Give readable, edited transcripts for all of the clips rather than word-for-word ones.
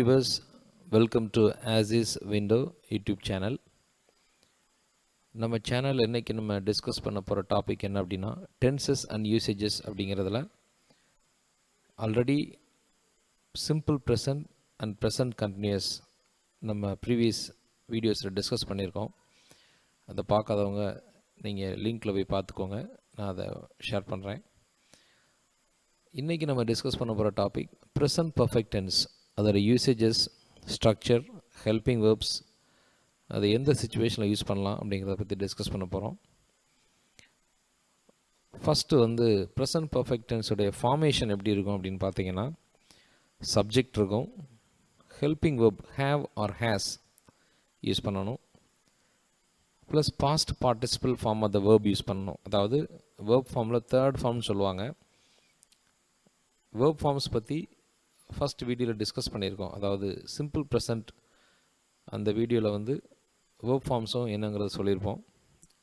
viewers, welcome to As Is Window YouTube channel. நம்ம channel இன்னைக்கு நம்ம டிஸ்கஸ் பண்ண போகிற டாபிக் என்ன அப்படின்னா டென்சஸ் அண்ட் யூசேஜஸ் அப்படிங்கிறதுல already simple present and present continuous நம்ம ப்ரீவியஸ் வீடியோஸில் டிஸ்கஸ் பண்ணியிருக்கோம். அதை பார்க்காதவங்க நீங்கள் லிங்க்கில் போய் பார்த்துக்கோங்க, நான் அதை ஷேர் பண்ணுறேன். இன்றைக்கி நம்ம டிஸ்கஸ் பண்ண போகிற டாபிக் ப்ரெசன்ட் பர்ஃபெக்ட் டென்ஸ், அதோட யூசேஜஸ், ஸ்ட்ரக்சர், ஹெல்பிங் வேர்ப்ஸ், அதை எந்த சுச்சுவேஷனில் யூஸ் பண்ணலாம் அப்படிங்கிறத பற்றி டிஸ்கஸ் பண்ண போகிறோம். ஃபஸ்ட்டு ப்ரெசன்ட் பர்ஃபெக்ட் டென்ஸுடைய ஃபார்மேஷன் எப்படி இருக்கும் அப்படின்னு பார்த்தீங்கன்னா, சப்ஜெக்ட் இருக்கும், helping verb have or has use பண்ணணும், plus past participle form of the verb use பண்ணணும். அதாவது வேர்ப் ஃபார்மில் தேர்ட் ஃபார்ம்னு சொல்லுவாங்க. வேர்ப் ஃபார்ம்ஸ் பற்றி ஃபஸ்ட் வீடியோவில் டிஸ்கஸ் பண்ணியிருக்கோம். அதாவது சிம்பிள் ப்ரெசன்ட் அந்த வீடியோவில் வேர்ப் ஃபார்ம்ஸும் என்னங்கிறத சொல்லியிருப்போம்.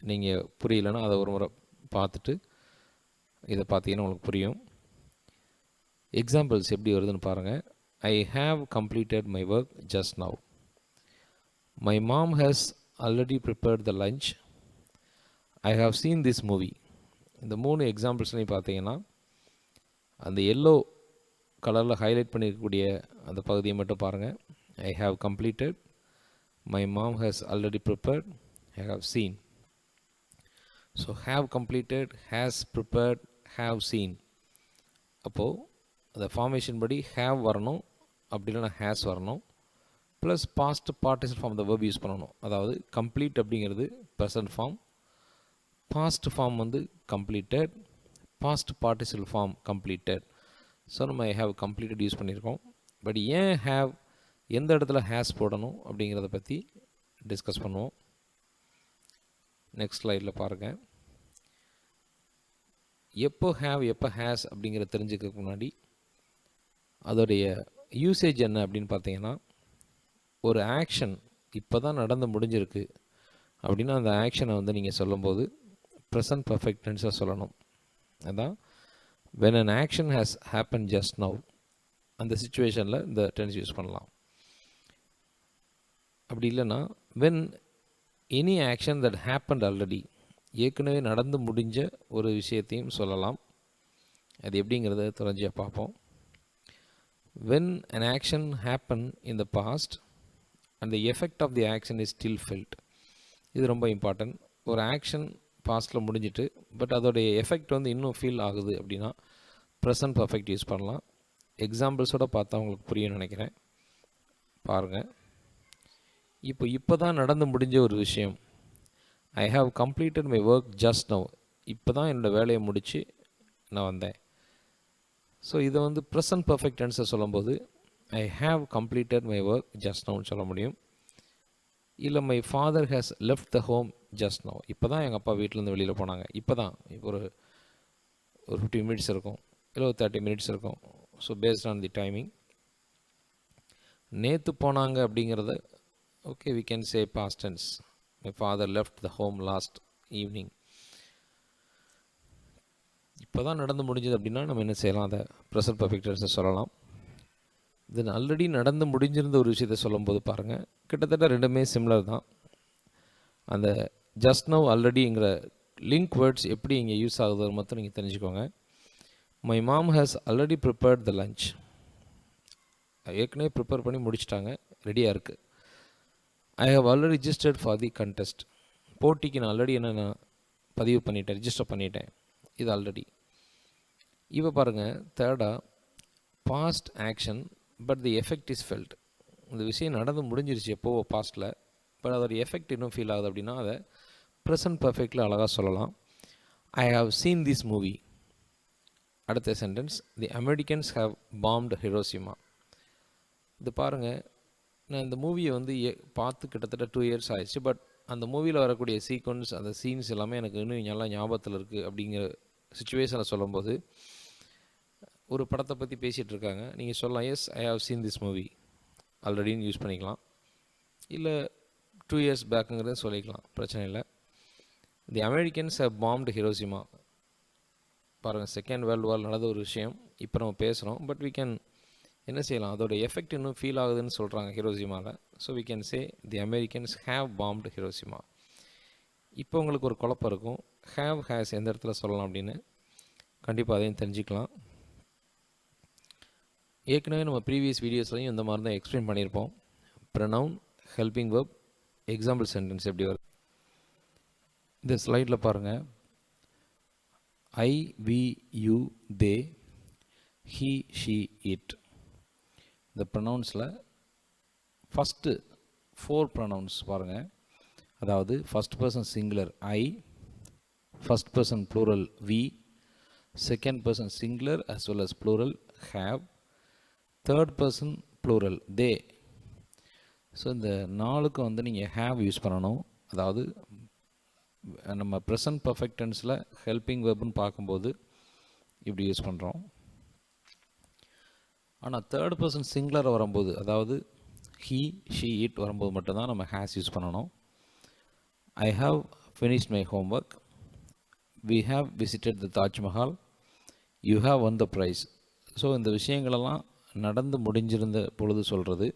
நீங்கள் புரியலைன்னா அதை ஒரு முறை பார்த்துட்டு இதை பார்த்தீங்கன்னா உங்களுக்கு புரியும். எக்ஸாம்பிள்ஸ் எப்படி வருதுன்னு பாருங்கள். I have completed my work just now. My mom has already prepared the lunch. I have seen this movie. இந்த 3 எக்ஸாம்பிள்ஸ்லையும் பார்த்தீங்கன்னா அந்த எல்லோ கலரில் ஹைலைட் பண்ணியிருக்கக்கூடிய அந்த பகுதியை மட்டும் பாருங்கள். I have completed, my mom has already prepared, I have seen. So have completed, has prepared, have seen. அப்போது அந்த ஃபார்மேஷன் படி ஹேவ் வரணும், அப்படி இல்லைனா ஹேஸ் வரணும், plus past participle form the verb use பண்ணணும். அதாவது கம்ப்ளீட் அப்படிங்கிறது present form, past form completed, past participle form completed. So நம்ம ஐ ஹாவ் கம்ப்ளீட்டட் யூஸ் பண்ணியிருக்கோம். பட் ஏன் ஹேவ் எந்த இடத்துல ஹேஸ் போடணும் அப்படிங்கிறத பற்றி டிஸ்கஸ் பண்ணுவோம். நெக்ஸ்ட் ஸ்லைடில் பாருங்கள். எப்போ ஹேவ் எப்போ ஹேஸ் அப்படிங்கிற தெரிஞ்சுக்கிறதுக்கு முன்னாடி அதோடைய யூசேஜ் என்ன அப்படின்னு பார்த்தீங்கன்னா, ஒரு ஆக்ஷன் இப்போ தான் நடந்து முடிஞ்சிருக்கு அப்படின்னா அந்த ஆக்ஷனை நீங்கள் சொல்லும்போது ப்ரெசன்ட் பர்ஃபெக்ட் டென்ஸாக சொல்லணும். அதான் when an action has happened just now, அந்த சிச்சுவேஷனில் இந்த டென்ஸ் யூஸ் பண்ணலாம். அப்படி இல்லைன்னா when any action that happened already, ஏற்கனவே நடந்து முடிஞ்ச ஒரு விஷயத்தையும் சொல்லலாம். அது எப்படிங்கிறத தெரிஞ்சு பார்ப்போம். when an action happened in the past and the effect of the action is still felt, இது ரொம்ப இம்பார்ட்டன்ட். ஒரு ஆக்ஷன் பாஸ்ட்டில் முடிஞ்சிட்டு பட் அதோடைய எஃபெக்ட் இன்னும் ஃபீல் ஆகுது அப்படின்னா ப்ரெசன்ட் பர்ஃபெக்ட் யூஸ் பண்ணலாம். எக்ஸாம்பிள்ஸோடு பார்த்தா உங்களுக்கு புரியும்னு நினைக்கிறேன். பாருங்கள். இப்போ தான் நடந்து முடிஞ்ச ஒரு விஷயம். ஐ have completed my work just now. இப்போ தான் என்னோடய வேலையை முடித்து நான் வந்தேன். ஸோ இதை ப்ரெசன்ட் பர்ஃபெக்ட் டென்ஸை சொல்லும்போது I have completed my work just நவ்னு சொல்ல முடியும். இல்லை my father has left the home just now. இப்போ தான் எங்கள் அப்பா வீட்டிலேருந்து வெளியில் போனாங்க. இப்போ ஒரு 15 மினிட்ஸ் இருக்கும், இல்லை ஒரு 30 மினிட்ஸ் இருக்கும். So based on the timing. நேற்று போனாங்க அப்படிங்கிறத okay we can say past tense. My father left the home last evening. இப்போ தான் நடந்து முடிஞ்சது அப்படின்னா நம்ம என்ன செய்யலாம், அதை ப்ரெசன்ட் பர்ஃபெக்ட் டென்ஸை சொல்லலாம். இது ஆல்ரெடி நடந்து முடிஞ்சிருந்த ஒரு விஷயத்தை சொல்லும்போது பாருங்கள், கிட்டத்தட்ட ரெண்டுமே சிமிலர் தான். அந்த ஜஸ்ட் நவ் ஆல்ரெடிங்கிற லிங்க் வேர்ட்ஸ் எப்படி இங்கே யூஸ் ஆகுது மட்டும் நீங்கள் தெரிஞ்சுக்கோங்க. My mom has already prepared the lunch. ஏற்கனவே ப்ரிப்பேர் பண்ணி முடிச்சிட்டாங்க, ரெடியாக இருக்குது. I have already registered for the contest. போட்டிக்கு நான் ஆல்ரெடி நான் பதிவு பண்ணிட்டேன், ரிஜிஸ்டர் பண்ணிட்டேன். இது ஆல்ரெடி. இப்போ பாருங்கள், தேர்டாக past action but the effect is felt. இந்த விஷயம் நடந்து முடிஞ்சிருச்சு எப்போவோ பாஸ்ட்டில், பட் அதோட எஃபெக்ட் இன்னும் ஃபீல் ஆகுது அப்படின்னா அதை ப்ரெசன்ட் பர்ஃபெக்டில் அழகாக சொல்லலாம். I have seen this movie. அடுத்த sentence, the Americans have bombed Hiroshima. இது பாருங்கள், நான் இந்த மூவியை பார்த்து கிட்டத்தட்ட 2 இயர்ஸ் ஆயிடுச்சு. பட் அந்த மூவியில் வரக்கூடிய சீக்வன்ஸ், அந்த சீன்ஸ் எல்லாமே எனக்கு இன்னும் நல்லா ஞாபகத்தில் இருக்குது அப்படிங்கிற சுச்சுவேஷனை சொல்லும்போது ஒரு படத்தை பற்றி பேசிகிட்டு இருக்காங்க, நீங்கள் சொல்லலாம் yes I have seen this movie ஆல்ரெடின்னு யூஸ் பண்ணிக்கலாம். இல்லை 2 இயர்ஸ் பேக்குங்கிறத சொல்லிக்கலாம், பிரச்சனை இல்லை. The Americans have bombed Hiroshima. பாருங்கள், செகண்ட் வேர்ல்டு வார் நடந்த ஒரு விஷயம் இப்போ நம்ம பேசுகிறோம். பட் வி கேன் என்ன செய்யலாம், அதோட எஃபெக்ட் இன்னும் ஃபீல் ஆகுதுன்னு சொல்கிறாங்க ஹிரோஷிமாவில். So we can say the Americans have bombed Hiroshima. இப்போ உங்களுக்கு ஒரு குழப்பம் இருக்கும், ஹேவ் ஹேஸ் எந்த இடத்துல சொல்லலாம் அப்படின்னு. கண்டிப்பாக அதையும் தெரிஞ்சுக்கலாம். ஏற்கனவே நம்ம ப்ரீவியஸ் வீடியோஸ்லையும் இந்த மாதிரி தான் எக்ஸ்பிளைன் பண்ணியிருப்போம். Pronoun, helping verb, example sentence எப்படி வருது. இந்த ஸ்லைடில் பாருங்கள், I, we, you, they, he, she, it. இந்த ப்ரனவுன்ஸில் ஃபஸ்ட்டு 4 ப்ரனவுன்ஸ் பாருங்கள். அதாவது first person singular I, first person plural we, second person singular as well as plural have, third person plural they. So இந்த 4க்கும் வந்து நீங்கள் have யூஸ் பண்ணணும். அதாவது நம்ம ப்ரெசன்ட் பர்ஃபெக்ட் டென்ஸில் ஹெல்பிங் வெர்ப்னு பார்க்கும்போது இப்படி யூஸ் பண்ணுறோம். ஆனால் தேர்ட் பர்சன் சிங்குலர் வரும்போது, அதாவது ஹீ, ஷீ, இட் வரும்போது மட்டும்தான் நம்ம ஹேஸ் யூஸ் பண்ணணும். I have finished my homework, we have visited the Taj Mahal, you have won the prize. So இந்த விஷயங்களெல்லாம் நடந்து முடிஞ்சிருந்த பொழுது சொல்கிறது.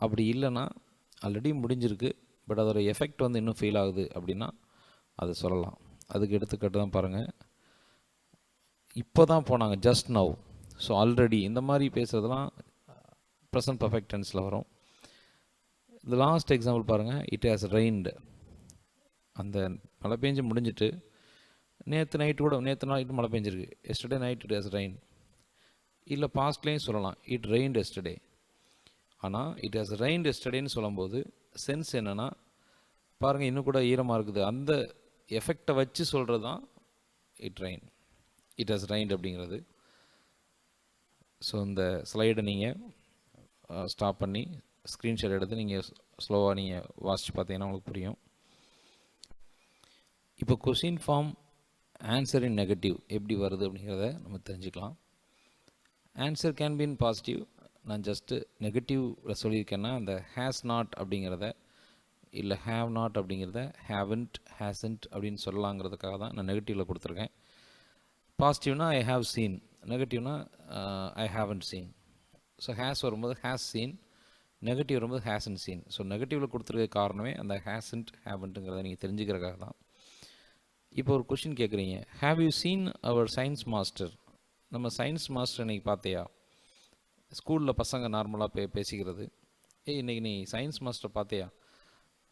அப்படி இல்லைன்னா ஆல்ரெடி முடிஞ்சிருக்கு, பட் அதோட எஃபெக்ட் வந்து இன்னும் ஃபீல் ஆகுது அப்படின்னா அதை சொல்லலாம். அதுக்கு எடுத்துக்காட்டு தான் பாருங்கள், இப்போ தான் போனாங்க, ஜஸ்ட் நவ். ஸோ ஆல்ரெடி இந்த மாதிரி பேசுகிறதுலாம் ப்ரெசன்ட் பர்ஃபெக்ட் டென்ஸில் வரும். இந்த லாஸ்ட் எக்ஸாம்பிள் பாருங்கள், இட் ஹேஸ் ரெயின்டு. அந்த மழை பெஞ்சு முடிஞ்சிட்டு நேற்று நைட்டு மழை பெஞ்சிருக்கு, yesterday night it has rain. இல்லை பாஸ்ட்லேயும் சொல்லலாம், இட் ரெயின்ட் எஸ்டர்டே. ஆனால் இட் ஹேஸ் ரெயின்ட் எஸ்டர்டேன்னு சொல்லும்போது சென்ஸ் என்னென்னா, பாருங்கள் இன்னும் கூட ஈரமாக இருக்குது, அந்த எஃபெக்டை வச்சு சொல்கிறது தான் இட் ஹேஸ் ரெயின்ட் அப்படிங்கிறது. ஸோ இந்த ஸ்லைடை நீங்கள் ஸ்டாப் பண்ணி ஸ்க்ரீன்ஷாட் எடுத்து நீங்கள் ஸ்லோவாக நீங்கள் வாசித்து பார்த்தீங்கன்னா உங்களுக்கு புரியும். இப்போ question form answer in negative எப்படி வருது அப்படிங்கிறத நம்ம தெரிஞ்சுக்கலாம். Answer can be in positive. நான் ஜஸ்ட்டு நெகட்டிவில் சொல்லியிருக்கேன்னா அந்த ஹேஸ் நாட் அப்படிங்கிறத, இல்லை ஹேவ் நாட் அப்படிங்கிறத ஹேவன்ட், ஹேசன்ட் அப்படின்னு சொல்லலாங்கிறதுக்காக தான் நான் நெகட்டிவில் கொடுத்துருக்கேன். பாசிட்டிவ்னா ஐ ஹாவ் சீன், நெகட்டிவ்னா I haven't seen. So has வரும்போது ஹேஸ் சீன், நெகட்டிவ் வரும்போது ஹேசன்ட் சீன். ஸோ நெகட்டிவில் கொடுத்துருக்க காரணமே அந்த ஹேசன்ட், ஹேவன்ட்டுங்கிறத நீங்கள் தெரிஞ்சுக்கிறதுக்காக தான். இப்போ ஒரு கொஷின் கேட்குறீங்க, have you seen our science master? நம்ம சயின்ஸ் மாஸ்டர் இன்றைக்கி பார்த்தியா? ஸ்கூலில் பசங்க நார்மலாக பேசிக்கிறது, இன்றைக்கி நீ சயின்ஸ் மாஸ்டர் பார்த்தியா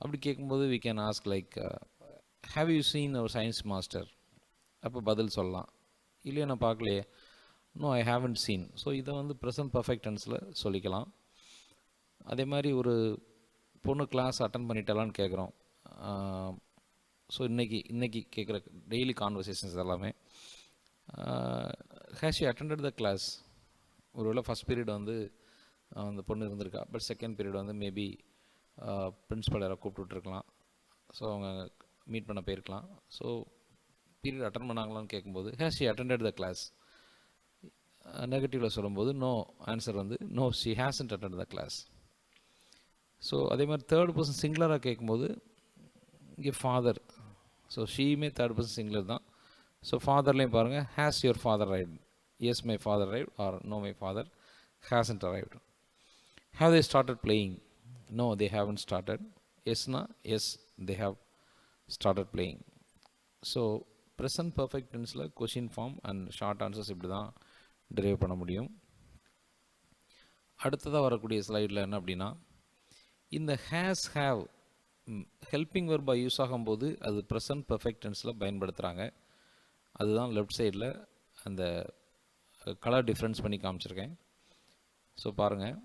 அப்படி கேட்கும்போது we can ask like have you seen our science master? அப்போ பதில் சொல்லலாம், இல்லையா நான் பார்க்கலையே, no I haven't seen. So இதை வந்து ப்ரெசன்ட் பர்ஃபெக்ட் டென்ஸில் சொல்லிக்கலாம். அதே மாதிரி ஒரு பொண்ணு கிளாஸ் அட்டன் பண்ணிட்டாலான்னு கேட்குறோம். ஸோ இன்றைக்கி கேட்குற டெய்லி கான்வர்சேஷன்ஸ் எல்லாமே has she attended the class. ஒருவேளை ஃபஸ்ட் பீரியட் வந்து அந்த பொண்ணு இருந்திருக்கா, பட் செகண்ட் பீரியட் வந்து மேபி பிரின்ஸிபல் யாராவது கூப்பிட்டுருக்கலாம். ஸோ அவங்க மீட் பண்ண போயிருக்கலாம். ஸோ பீரியட் அட்டன் பண்ணாங்களான்னு கேட்கும்போது has she attended the class. நெகட்டிவில் சொல்லும்போது நோ, ஆன்சர் வந்து no she hasn't attended the class. So அதே மாதிரி தேர்ட் பர்சன் சிங்குலராக கேட்கும்போது இங்கே ஃபாதர், ஸோ ஷீயுமே தேர்ட் பர்சன் சிங்குலர் தான். ஸோ ஃபாதர்லேயும் பாருங்கள், has your father arrived? Yes my father arrived, or no my father hasn't arrived. Have they started playing? No they haven't started. எஸ்னா yes they have started playing. So present perfect டென்ஸில் question form and short answers இப்படி தான் derive பண்ண முடியும். அடுத்ததாக வரக்கூடிய ஸ்லைடில் என்ன அப்படின்னா, இந்த ஹேஸ் ஹேவ் ஹெல்பிங் வெர்பாக யூஸ் ஆகும்போது அது ப்ரெசன்ட் பர்ஃபெக்ட் டென்ஸில் பயன்படுத்துகிறாங்க. அதுதான் லெஃப்ட் சைடில் அந்த கலர் டிஃப்ரென்ஸ் பண்ணி காமிச்சிருக்கேன். ஸோ பாருங்கள்,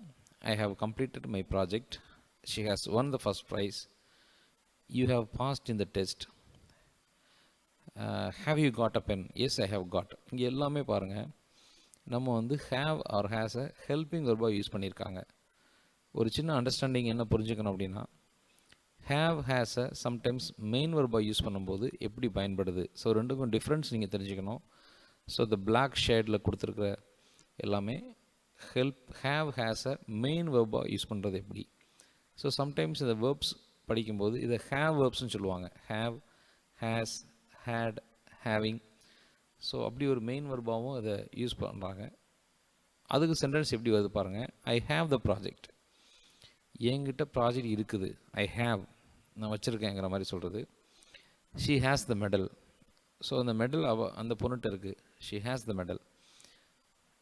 I have completed my project, she has won the first prize, you have passed in the test, have you got a pen? Yes I have got. இங்கே எல்லாமே பாருங்கள், நம்ம வந்து ஹேவ் ஆர் ஹேஸை helping வெர்பாக யூஸ் பண்ணியிருக்காங்க. ஒரு சின்ன அண்டர்ஸ்டாண்டிங் என்ன புரிஞ்சுக்கணும் அப்படின்னா, ஹேவ் ஹேஸை சம்டைம்ஸ் மெயின் வெர்பாக யூஸ் பண்ணும்போது எப்படி பயன்படுது, ஸோ ரெண்டுக்கும் டிஃப்ரென்ஸ் நீங்கள் தெரிஞ்சுக்கணும். ஸோ இந்த பிளாக் ஷேடில் கொடுத்துருக்குற எல்லாமே ஹேவ் ஹேஸை மெயின் வெர்பாக யூஸ் பண்ணுறது எப்படி. ஸோ சம்டைம்ஸ் இந்த வேர்ப்ஸ் படிக்கும்போது இதை ஹேவ் வேர்ப்ஸ்னு சொல்லுவாங்க. Have, has, had, having. So அப்படி ஒரு மெயின் வெர்பாகவும் இதை யூஸ் பண்ணுறாங்க. அதுக்கு சென்டென்ஸ் எப்படி வருது பாருங்கள். I have the project. என்கிட்ட ப்ராஜெக்ட் இருக்குது. ஐ ஹேவ், நான் வச்சுருக்கேங்கிற மாதிரி சொல்கிறது. She has the medal. So அந்த மெடல் அந்த பொண்ணுகிட்ட இருக்குது. She has the medal.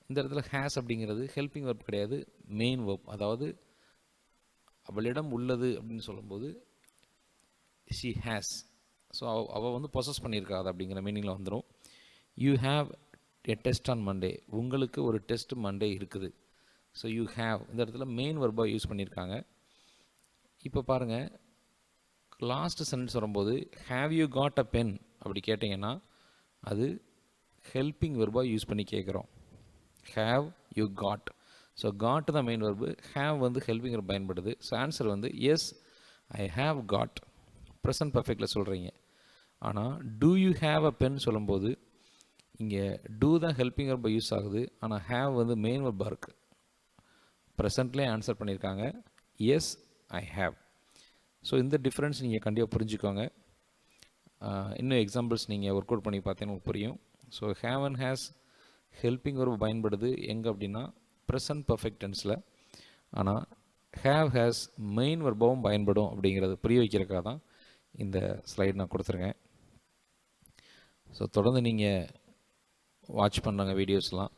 இந்த இடத்துல ஹேஸ் அப்படிங்கிறது ஹெல்பிங் வெர்ப் கிடையாது, மெயின் வெர்ப். அதாவது அவளிடம் உள்ளது அப்படின்னு சொல்லும்போது ஷீ ஹேஸ். ஸோ அவள் வந்து பொசஸ் பண்ணியிருக்காது அப்படிங்கிற மீனிங்கில் வந்துடும். You have a test on Monday. உங்களுக்கு ஒரு டெஸ்ட் மண்டே இருக்குது. ஸோ யூ ஹேவ் இந்த இடத்துல மெயின் வெர்பாக யூஸ் பண்ணியிருக்காங்க. இப்போ பாருங்கள், லாஸ்ட் சென்டென்ஸ் வரும்போது have you got a pen அப்படி கேட்டிங்கன்னா அது ஹெல்பிங் வெர்பாக யூஸ் பண்ணி கேட்குறோம். Have you got. So got தான் மெயின் வெர்பு, ஹேவ் வந்து ஹெல்பிங் வெர்ப் பயன்படுது. ஸோ ஆன்சர் வந்து yes, I have got. Present பர்ஃபெக்டில் சொல்கிறீங்க. ஆனால் do you have a pen சொல்லும்போது இங்கே டூ தான் ஹெல்பிங் வெர்பை யூஸ் ஆகுது, ஆனால் ஹேவ் வந்து மெயின் வெர்பாக இருக்குது. ப்ரெசண்ட்லேயே ஆன்சர் பண்ணியிருக்காங்க, எஸ் ஐ ஹேவ். ஸோ இந்த டிஃப்ரென்ஸ் நீங்கள் கண்டிப்பாக புரிஞ்சுக்கோங்க. இன்னும் எக்ஸாம்பிள்ஸ் நீங்கள் ஒர்க் அவுட் பண்ணி பார்த்தீங்கன்னா உங்களுக்கு புரியும். So have and has helping verb பயன்படுது எங்கே அப்படின்னா ப்ரெசன்ட் பர்ஃபெக்ட் டென்ஸில். ஆனால் ஹேவ் ஹேஸ் மெயின் வெர்பாவும் பயன்படும் அப்படிங்கிறது புரிய வைக்கிறதுக்காக தான் இந்த ஸ்லைட் நான் கொடுத்துருக்கேன். ஸோ தொடர்ந்து நீங்கள் வாட்ச் பண்ணுங்கள், வீடியோஸ்லாம்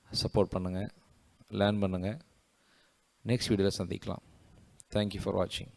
சப்போர்ட் பண்ணுங்கள், லேர்ன் பண்ணுங்கள். நெக்ஸ்ட் வீடியோவில் சந்திக்கலாம். தேங்க்யூ ஃபார் வாட்சிங்.